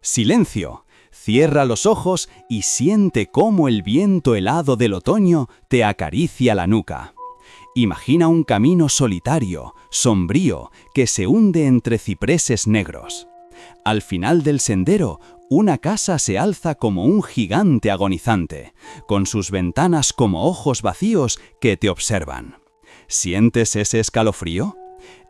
Silencio. Cierra los ojos y siente cómo el viento helado del otoño te acaricia la nuca. Imagina un camino solitario, sombrío, que se hunde entre cipreses negros. Al final del sendero, una casa se alza como un gigante agonizante, con sus ventanas como ojos vacíos que te observan. ¿Sientes ese escalofrío?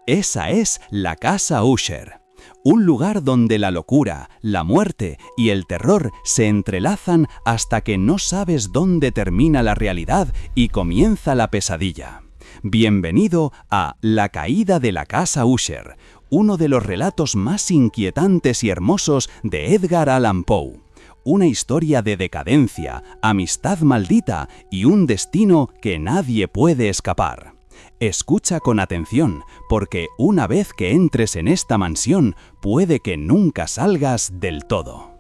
Esa es la Casa Usher. Un lugar donde la locura, la muerte y el terror se entrelazan hasta que no sabes dónde termina la realidad y comienza la pesadilla. Bienvenido a La caída de la Casa Usher, uno de los relatos más inquietantes y hermosos de Edgar Allan Poe. Una historia de decadencia, amistad maldita y un destino que nadie puede escapar. Escucha con atención, porque una vez que entres en esta mansión, puede que nunca salgas del todo.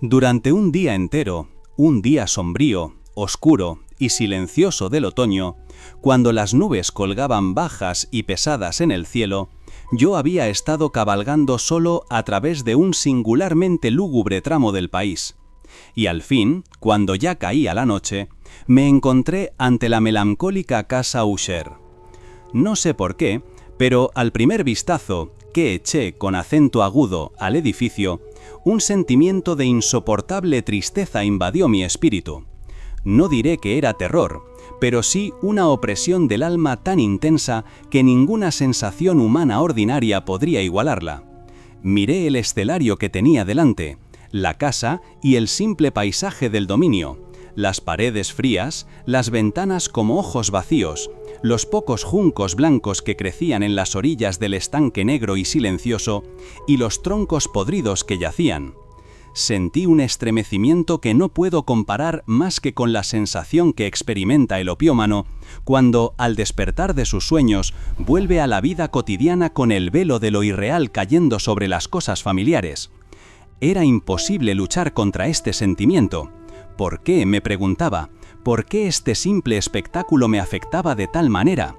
Durante un día entero, un día sombrío, oscuro y silencioso del otoño, cuando las nubes colgaban bajas y pesadas en el cielo, yo había estado cabalgando solo a través de un singularmente lúgubre tramo del país. Y al fin, cuando ya caía la noche, me encontré ante la melancólica Casa Usher. No sé por qué, pero al primer vistazo que eché con acento agudo al edificio, un sentimiento de insoportable tristeza invadió mi espíritu. No diré que era terror, pero sí una opresión del alma tan intensa que ninguna sensación humana ordinaria podría igualarla. Miré el escenario que tenía delante, la casa y el simple paisaje del dominio, las paredes frías, las ventanas como ojos vacíos, los pocos juncos blancos que crecían en las orillas del estanque negro y silencioso, y los troncos podridos que yacían. Sentí un estremecimiento que no puedo comparar más que con la sensación que experimenta el opiómano cuando, al despertar de sus sueños, vuelve a la vida cotidiana con el velo de lo irreal cayendo sobre las cosas familiares. Era imposible luchar contra este sentimiento. ¿Por qué?, me preguntaba. ¿Por qué este simple espectáculo me afectaba de tal manera?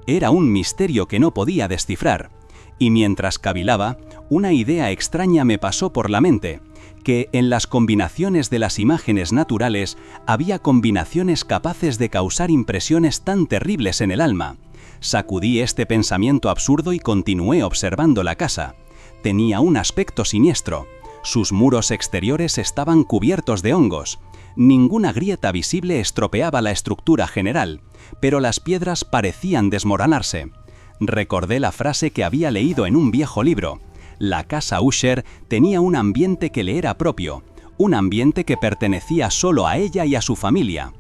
Era un misterio que no podía descifrar. Y mientras cavilaba, una idea extraña me pasó por la mente, que en las combinaciones de las imágenes naturales había combinaciones capaces de causar impresiones tan terribles en el alma. Sacudí este pensamiento absurdo y continué observando la casa. Tenía un aspecto siniestro. Sus muros exteriores estaban cubiertos de hongos. Ninguna grieta visible estropeaba la estructura general, pero las piedras parecían desmoronarse. Recordé la frase que había leído en un viejo libro. La Casa Usher tenía un ambiente que le era propio, un ambiente que pertenecía solo a ella y a su familia.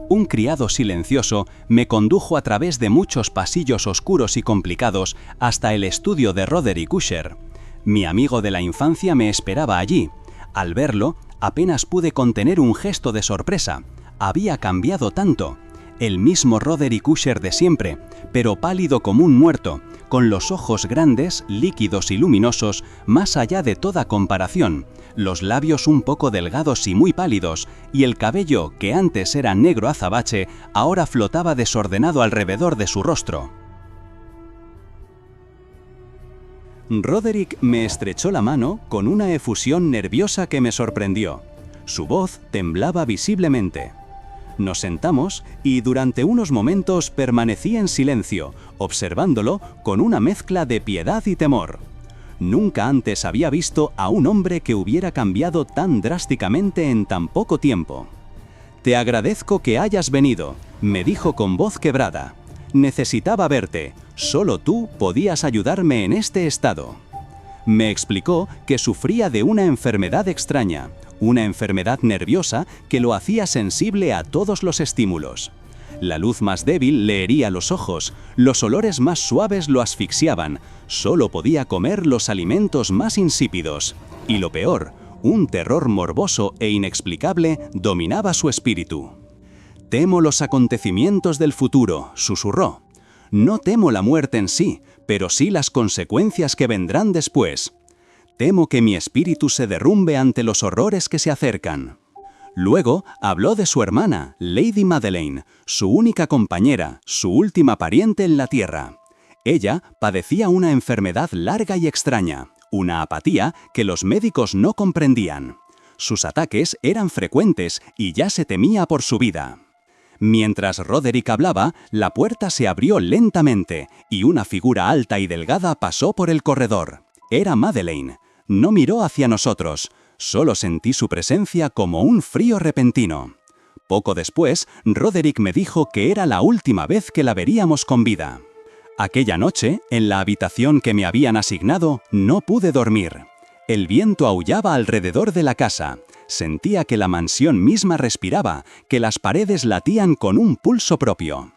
Un criado silencioso me condujo a través de muchos pasillos oscuros y complicados hasta el estudio de Roderick Usher. Mi amigo de la infancia me esperaba allí. Al verlo, apenas pude contener un gesto de sorpresa. Había cambiado tanto. El mismo Roderick Usher de siempre, pero pálido como un muerto, con los ojos grandes, líquidos y luminosos, más allá de toda comparación, los labios un poco delgados y muy pálidos, y el cabello, que antes era negro azabache, ahora flotaba desordenado alrededor de su rostro. Roderick me estrechó la mano con una efusión nerviosa que me sorprendió. Su voz temblaba visiblemente. Nos sentamos y durante unos momentos permanecí en silencio, observándolo con una mezcla de piedad y temor. Nunca antes había visto a un hombre que hubiera cambiado tan drásticamente en tan poco tiempo. «Te agradezco que hayas venido», me dijo con voz quebrada. «Necesitaba verte. Solo tú podías ayudarme en este estado». Me explicó que sufría de una enfermedad extraña, una enfermedad nerviosa que lo hacía sensible a todos los estímulos. La luz más débil le hería los ojos, los olores más suaves lo asfixiaban, solo podía comer los alimentos más insípidos. Y lo peor, un terror morboso e inexplicable dominaba su espíritu. «Temo los acontecimientos del futuro», susurró. «No temo la muerte en sí, pero sí las consecuencias que vendrán después. Temo que mi espíritu se derrumbe ante los horrores que se acercan». Luego habló de su hermana, Lady Madeleine, su única compañera, su última pariente en la Tierra. Ella padecía una enfermedad larga y extraña, una apatía que los médicos no comprendían. Sus ataques eran frecuentes y ya se temía por su vida. Mientras Roderick hablaba, la puerta se abrió lentamente y una figura alta y delgada pasó por el corredor. Era Madeleine. No miró hacia nosotros. Solo sentí su presencia como un frío repentino. Poco después, Roderick me dijo que era la última vez que la veríamos con vida. Aquella noche, en la habitación que me habían asignado, no pude dormir. El viento aullaba alrededor de la casa. Sentía que la mansión misma respiraba, que las paredes latían con un pulso propio.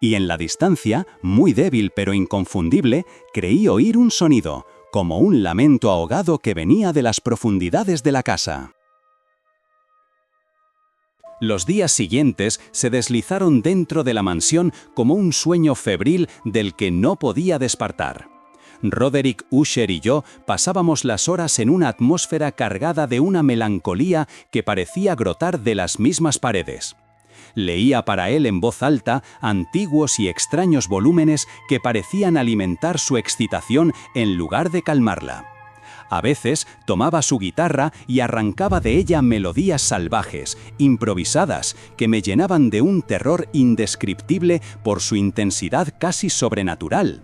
Y en la distancia, muy débil pero inconfundible, creí oír un sonido, como un lamento ahogado que venía de las profundidades de la casa. Los días siguientes se deslizaron dentro de la mansión como un sueño febril del que no podía despertar. Roderick Usher y yo pasábamos las horas en una atmósfera cargada de una melancolía que parecía brotar de las mismas paredes. Leía para él en voz alta antiguos y extraños volúmenes que parecían alimentar su excitación en lugar de calmarla. A veces tomaba su guitarra y arrancaba de ella melodías salvajes, improvisadas, que me llenaban de un terror indescriptible por su intensidad casi sobrenatural.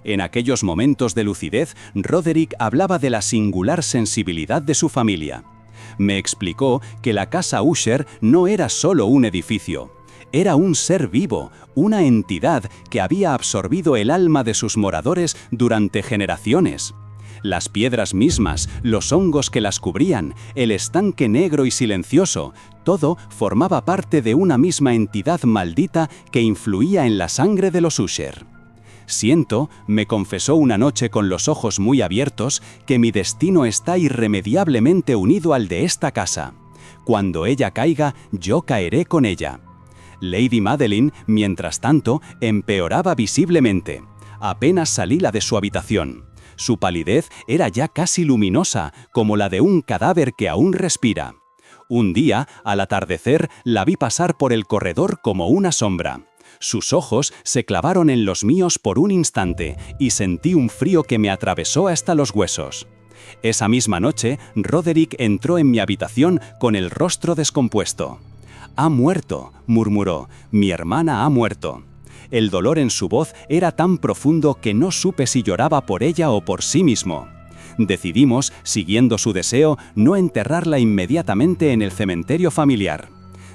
En aquellos momentos de lucidez, Roderick hablaba de la singular sensibilidad de su familia. Me explicó que la casa Usher no era solo un edificio. Era un ser vivo, una entidad que había absorbido el alma de sus moradores durante generaciones. Las piedras mismas, los hongos que las cubrían, el estanque negro y silencioso, todo formaba parte de una misma entidad maldita que influía en la sangre de los Usher. Siento, me confesó una noche con los ojos muy abiertos, que mi destino está irremediablemente unido al de esta casa. Cuando ella caiga, yo caeré con ella. Lady Madeleine, mientras tanto, empeoraba visiblemente. Apenas salí de su habitación. Su palidez era ya casi luminosa, como la de un cadáver que aún respira. Un día, al atardecer, la vi pasar por el corredor como una sombra. Sus ojos se clavaron en los míos por un instante y sentí un frío que me atravesó hasta los huesos. Esa misma noche, Roderick entró en mi habitación con el rostro descompuesto. «Ha muerto», murmuró, «mi hermana ha muerto». El dolor en su voz era tan profundo que no supe si lloraba por ella o por sí mismo. Decidimos, siguiendo su deseo, no enterrarla inmediatamente en el cementerio familiar.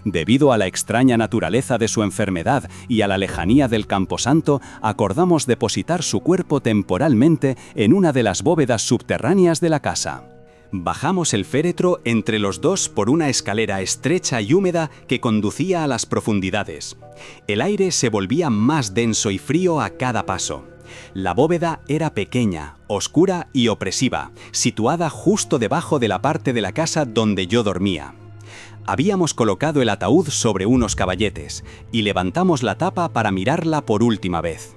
Debido a la extraña naturaleza de su enfermedad y a la lejanía del camposanto, acordamos depositar su cuerpo temporalmente en una de las bóvedas subterráneas de la casa. Bajamos el féretro entre los dos por una escalera estrecha y húmeda que conducía a las profundidades. El aire se volvía más denso y frío a cada paso. La bóveda era pequeña, oscura y opresiva, situada justo debajo de la parte de la casa donde yo dormía. Habíamos colocado el ataúd sobre unos caballetes y levantamos la tapa para mirarla por última vez.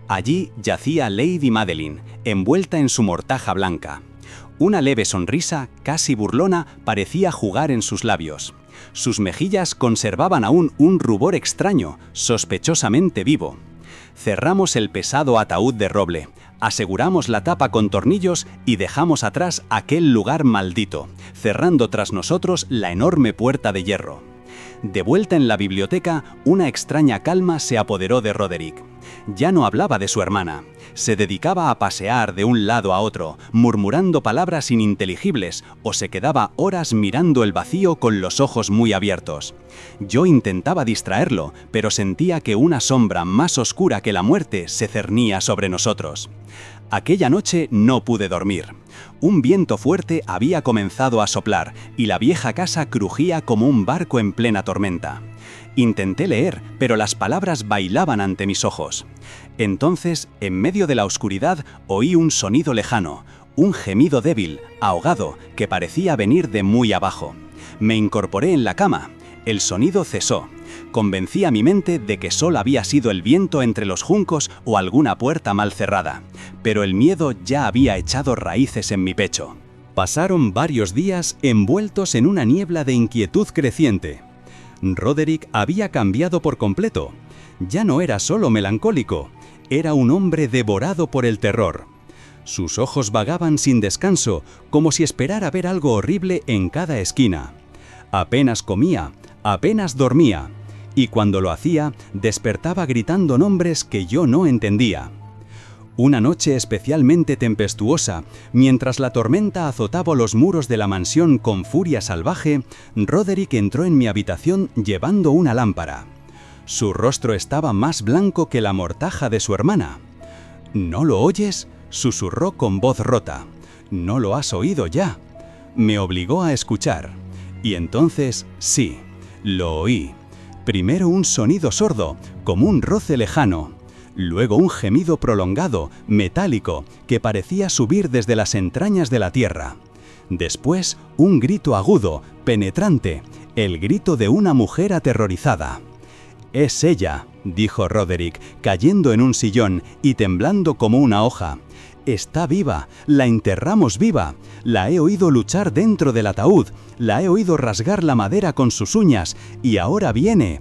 Allí yacía Lady Madeleine, envuelta en su mortaja blanca. Una leve sonrisa, casi burlona, parecía jugar en sus labios. Sus mejillas conservaban aún un rubor extraño, sospechosamente vivo. Cerramos el pesado ataúd de roble, aseguramos la tapa con tornillos y dejamos atrás aquel lugar maldito, cerrando tras nosotros la enorme puerta de hierro. De vuelta en la biblioteca, una extraña calma se apoderó de Roderick. Ya no hablaba de su hermana. Se dedicaba a pasear de un lado a otro, murmurando palabras ininteligibles, o se quedaba horas mirando el vacío con los ojos muy abiertos. Yo intentaba distraerlo, pero sentía que una sombra más oscura que la muerte se cernía sobre nosotros. Aquella noche no pude dormir. Un viento fuerte había comenzado a soplar y la vieja casa crujía como un barco en plena tormenta. Intenté leer, pero las palabras bailaban ante mis ojos. Entonces, en medio de la oscuridad, oí un sonido lejano, un gemido débil, ahogado, que parecía venir de muy abajo. Me incorporé en la cama. El sonido cesó. Convencí a mi mente de que solo había sido el viento entre los juncos o alguna puerta mal cerrada, pero el miedo ya había echado raíces en mi pecho. Pasaron varios días envueltos en una niebla de inquietud creciente. Roderick había cambiado por completo. Ya no era solo melancólico, era un hombre devorado por el terror. Sus ojos vagaban sin descanso, como si esperara ver algo horrible en cada esquina. Apenas comía, apenas dormía, y cuando lo hacía, despertaba gritando nombres que yo no entendía. Una noche especialmente tempestuosa, mientras la tormenta azotaba los muros de la mansión con furia salvaje, Roderick entró en mi habitación llevando una lámpara. Su rostro estaba más blanco que la mortaja de su hermana. ¿No lo oyes?, susurró con voz rota. ¿No lo has oído ya? Me obligó a escuchar. Y entonces, sí, lo oí. Primero un sonido sordo, como un roce lejano. Luego un gemido prolongado, metálico, que parecía subir desde las entrañas de la tierra. Después, un grito agudo, penetrante, el grito de una mujer aterrorizada. «Es ella», dijo Roderick, cayendo en un sillón y temblando como una hoja. «Está viva, la enterramos viva, la he oído luchar dentro del ataúd, la he oído rasgar la madera con sus uñas, y ahora viene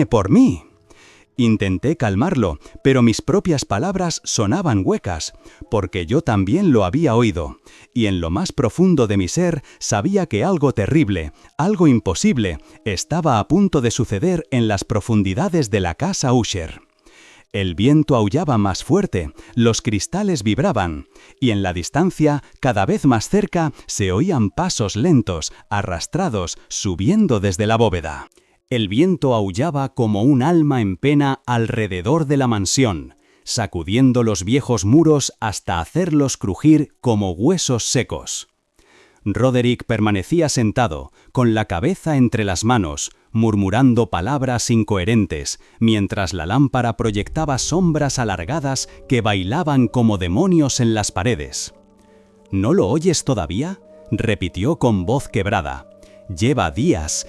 por mí». Intenté calmarlo, pero mis propias palabras sonaban huecas, porque yo también lo había oído, y en lo más profundo de mi ser sabía que algo terrible, algo imposible, estaba a punto de suceder en las profundidades de la casa Usher. El viento aullaba más fuerte, los cristales vibraban, y en la distancia, cada vez más cerca, se oían pasos lentos, arrastrados, subiendo desde la bóveda. El viento aullaba como un alma en pena alrededor de la mansión, sacudiendo los viejos muros hasta hacerlos crujir como huesos secos. Roderick permanecía sentado, con la cabeza entre las manos, murmurando palabras incoherentes, mientras la lámpara proyectaba sombras alargadas que bailaban como demonios en las paredes. ¿No lo oyes todavía?, repitió con voz quebrada. Lleva días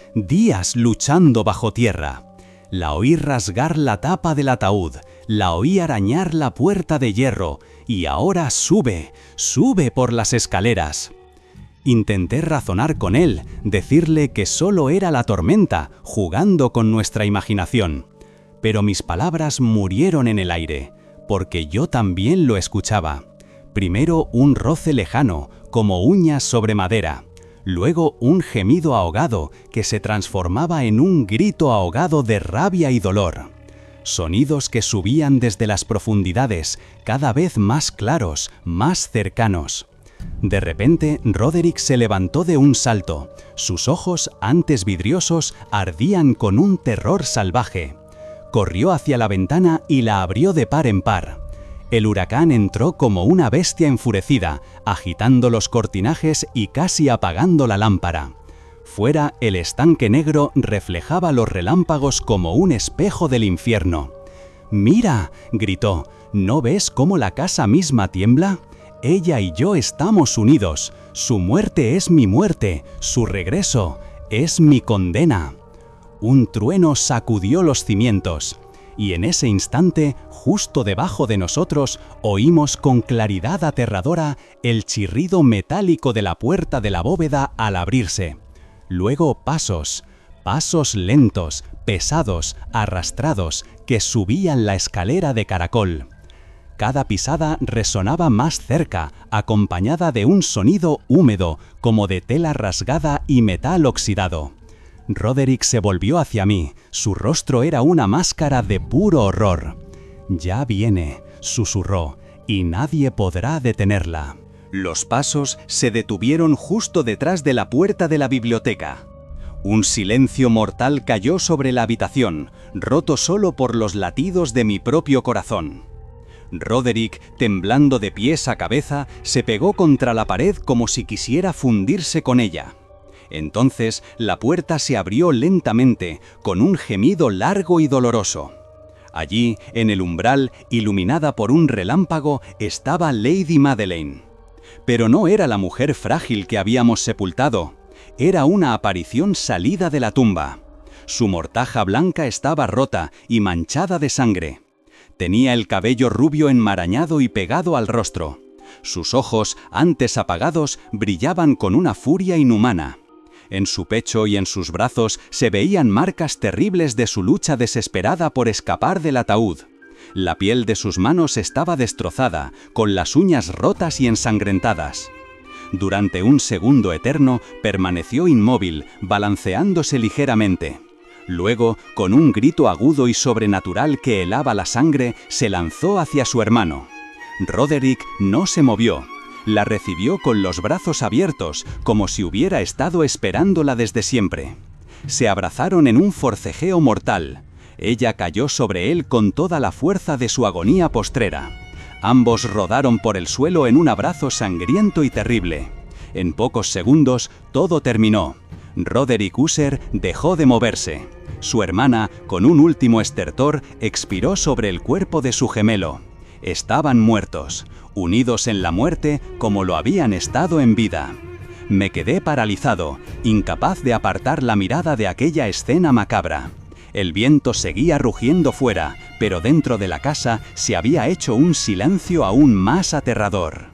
luchando bajo tierra. La oí rasgar la tapa del ataúd, la oí arañar la puerta de hierro, y ahora sube por las escaleras. Intenté razonar con él, decirle que solo era la tormenta, jugando con nuestra imaginación. Pero mis palabras murieron en el aire, porque yo también lo escuchaba. Primero un roce lejano, como uñas sobre madera. Luego un gemido ahogado que se transformaba en un grito ahogado de rabia y dolor. Sonidos que subían desde las profundidades, cada vez más claros, más cercanos. De repente, Roderick se levantó de un salto. Sus ojos, antes vidriosos, ardían con un terror salvaje. Corrió hacia la ventana y la abrió de par en par. El huracán entró como una bestia enfurecida, agitando los cortinajes y casi apagando la lámpara. Fuera, el estanque negro reflejaba los relámpagos como un espejo del infierno. «¡Mira!», gritó, «¿no ves cómo la casa misma tiembla? Ella y yo estamos unidos. Su muerte es mi muerte, su regreso es mi condena». Un trueno sacudió los cimientos. Y en ese instante, justo debajo de nosotros, oímos con claridad aterradora el chirrido metálico de la puerta de la bóveda al abrirse. Luego pasos lentos, pesados, arrastrados, que subían la escalera de caracol. Cada pisada resonaba más cerca, acompañada de un sonido húmedo, como de tela rasgada y metal oxidado. Roderick se volvió hacia mí, su rostro era una máscara de puro horror. «Ya viene», susurró, «y nadie podrá detenerla». Los pasos se detuvieron justo detrás de la puerta de la biblioteca. Un silencio mortal cayó sobre la habitación, roto solo por los latidos de mi propio corazón. Roderick, temblando de pies a cabeza, se pegó contra la pared como si quisiera fundirse con ella. Entonces la puerta se abrió lentamente, con un gemido largo y doloroso. Allí, en el umbral, iluminada por un relámpago, estaba Lady Madeleine. Pero no era la mujer frágil que habíamos sepultado. Era una aparición salida de la tumba. Su mortaja blanca estaba rota y manchada de sangre. Tenía el cabello rubio enmarañado y pegado al rostro. Sus ojos, antes apagados, brillaban con una furia inhumana. En su pecho y en sus brazos se veían marcas terribles de su lucha desesperada por escapar del ataúd. La piel de sus manos estaba destrozada, con las uñas rotas y ensangrentadas. Durante un segundo eterno, permaneció inmóvil, balanceándose ligeramente. Luego, con un grito agudo y sobrenatural que helaba la sangre, se lanzó hacia su hermano. Roderick no se movió. La recibió con los brazos abiertos, como si hubiera estado esperándola desde siempre. Se abrazaron en un forcejeo mortal. Ella cayó sobre él con toda la fuerza de su agonía postrera. Ambos rodaron por el suelo en un abrazo sangriento y terrible. En pocos segundos, todo terminó. Roderick Usher dejó de moverse. Su hermana, con un último estertor, expiró sobre el cuerpo de su gemelo. Estaban muertos, unidos en la muerte como lo habían estado en vida. Me quedé paralizado, incapaz de apartar la mirada de aquella escena macabra. El viento seguía rugiendo fuera, pero dentro de la casa se había hecho un silencio aún más aterrador.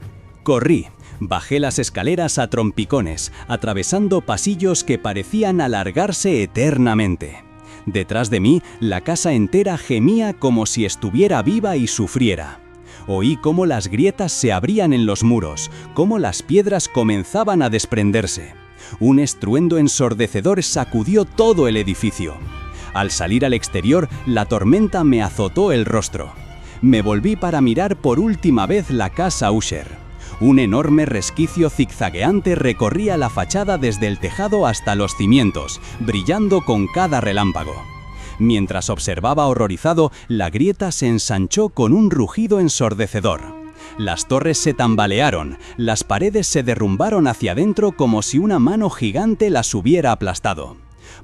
Corrí. Bajé las escaleras a trompicones, atravesando pasillos que parecían alargarse eternamente. Detrás de mí, la casa entera gemía como si estuviera viva y sufriera. Oí cómo las grietas se abrían en los muros, cómo las piedras comenzaban a desprenderse. Un estruendo ensordecedor sacudió todo el edificio. Al salir al exterior, la tormenta me azotó el rostro. Me volví para mirar por última vez la casa Usher. Un enorme resquicio zigzagueante recorría la fachada desde el tejado hasta los cimientos, brillando con cada relámpago. Mientras observaba horrorizado, la grieta se ensanchó con un rugido ensordecedor. Las torres se tambalearon, las paredes se derrumbaron hacia adentro como si una mano gigante las hubiera aplastado.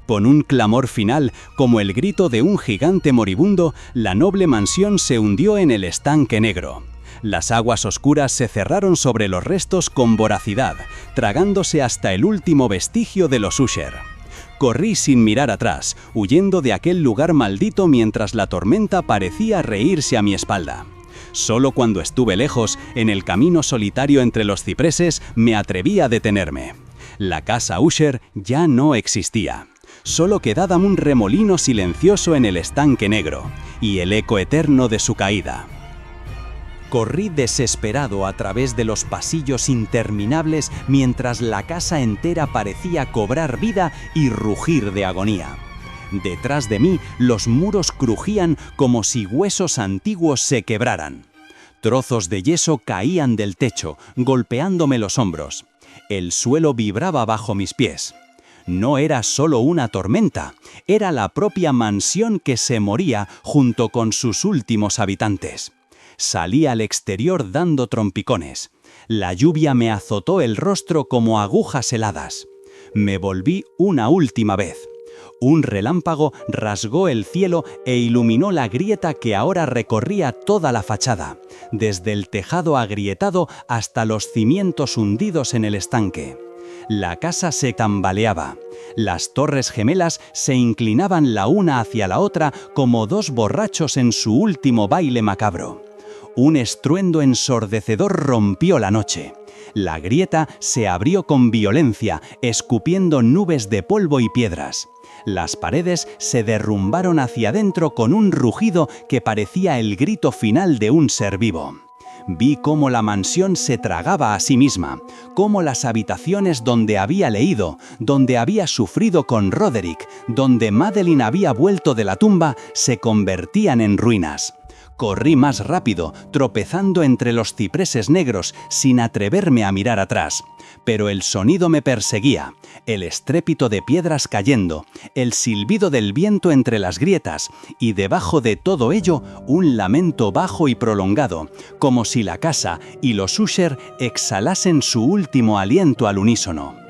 Con un clamor final, como el grito de un gigante moribundo, la noble mansión se hundió en el estanque negro. Las aguas oscuras se cerraron sobre los restos con voracidad, tragándose hasta el último vestigio de los Usher. Corrí sin mirar atrás, huyendo de aquel lugar maldito mientras la tormenta parecía reírse a mi espalda. Solo cuando estuve lejos, en el camino solitario entre los cipreses, me atreví a detenerme. La casa Usher ya no existía. Solo quedaba un remolino silencioso en el estanque negro, y el eco eterno de su caída. Corrí desesperado a través de los pasillos interminables mientras la casa entera parecía cobrar vida y rugir de agonía. Detrás de mí, los muros crujían como si huesos antiguos se quebraran. Trozos de yeso caían del techo, golpeándome los hombros. El suelo vibraba bajo mis pies. No era solo una tormenta, era la propia mansión que se moría junto con sus últimos habitantes. Salí al exterior dando trompicones. La lluvia me azotó el rostro como agujas heladas. Me volví una última vez. Un relámpago rasgó el cielo e iluminó la grieta que ahora recorría toda la fachada, desde el tejado agrietado hasta los cimientos hundidos en el estanque. La casa se tambaleaba. Las torres gemelas se inclinaban la una hacia la otra como dos borrachos en su último baile macabro. Un estruendo ensordecedor rompió la noche. La grieta se abrió con violencia, escupiendo nubes de polvo y piedras. Las paredes se derrumbaron hacia adentro con un rugido que parecía el grito final de un ser vivo. Vi cómo la mansión se tragaba a sí misma, cómo las habitaciones donde había leído, donde había sufrido con Roderick, donde Madeline había vuelto de la tumba, se convertían en ruinas. Corrí más rápido, tropezando entre los cipreses negros, sin atreverme a mirar atrás. Pero el sonido me perseguía, el estrépito de piedras cayendo, el silbido del viento entre las grietas, y debajo de todo ello, un lamento bajo y prolongado, como si la casa y los Usher exhalasen su último aliento al unísono.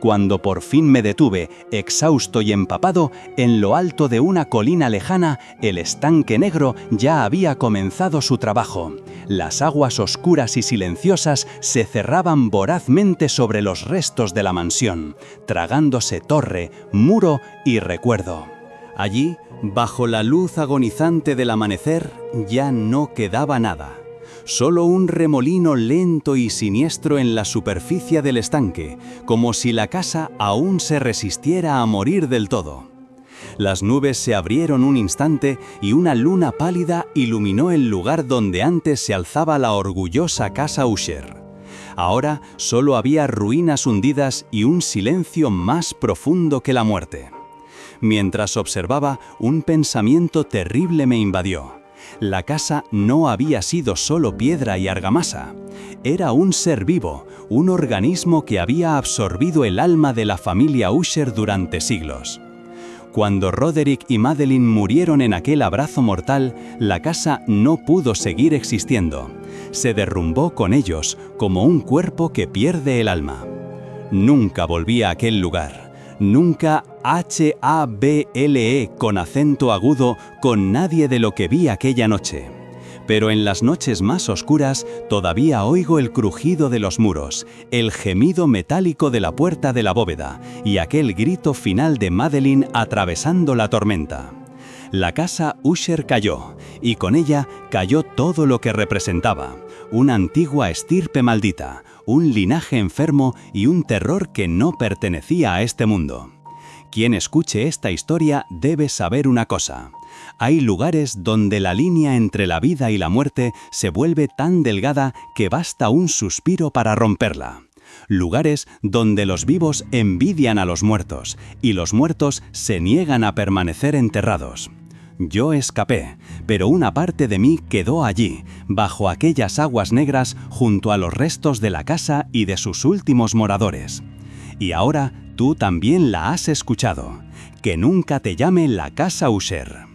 Cuando por fin me detuve, exhausto y empapado, en lo alto de una colina lejana, el estanque negro ya había comenzado su trabajo. Las aguas oscuras y silenciosas se cerraban vorazmente sobre los restos de la mansión, tragándose torre, muro y recuerdo. Allí, bajo la luz agonizante del amanecer, ya no quedaba nada. Solo un remolino lento y siniestro en la superficie del estanque, como si la casa aún se resistiera a morir del todo. Las nubes se abrieron un instante y una luna pálida iluminó el lugar donde antes se alzaba la orgullosa casa Usher. Ahora solo había ruinas hundidas y un silencio más profundo que la muerte. Mientras observaba, un pensamiento terrible me invadió. La casa no había sido solo piedra y argamasa. Era un ser vivo, un organismo que había absorbido el alma de la familia Usher durante siglos. Cuando Roderick y Madeleine murieron en aquel abrazo mortal, la casa no pudo seguir existiendo. Se derrumbó con ellos, como un cuerpo que pierde el alma. Nunca volví a aquel lugar. Nunca HABLE con acento agudo con nadie de lo que vi aquella noche. Pero en las noches más oscuras todavía oigo el crujido de los muros, el gemido metálico de la puerta de la bóveda y aquel grito final de Madeleine atravesando la tormenta. La casa Usher cayó, y con ella cayó todo lo que representaba, una antigua estirpe maldita, un linaje enfermo y un terror que no pertenecía a este mundo. Quien escuche esta historia debe saber una cosa. Hay lugares donde la línea entre la vida y la muerte se vuelve tan delgada que basta un suspiro para romperla. Lugares donde los vivos envidian a los muertos y los muertos se niegan a permanecer enterrados. Yo escapé, pero una parte de mí quedó allí, bajo aquellas aguas negras, junto a los restos de la casa y de sus últimos moradores. Y ahora tú también la has escuchado. Que nunca te llame la casa Usher.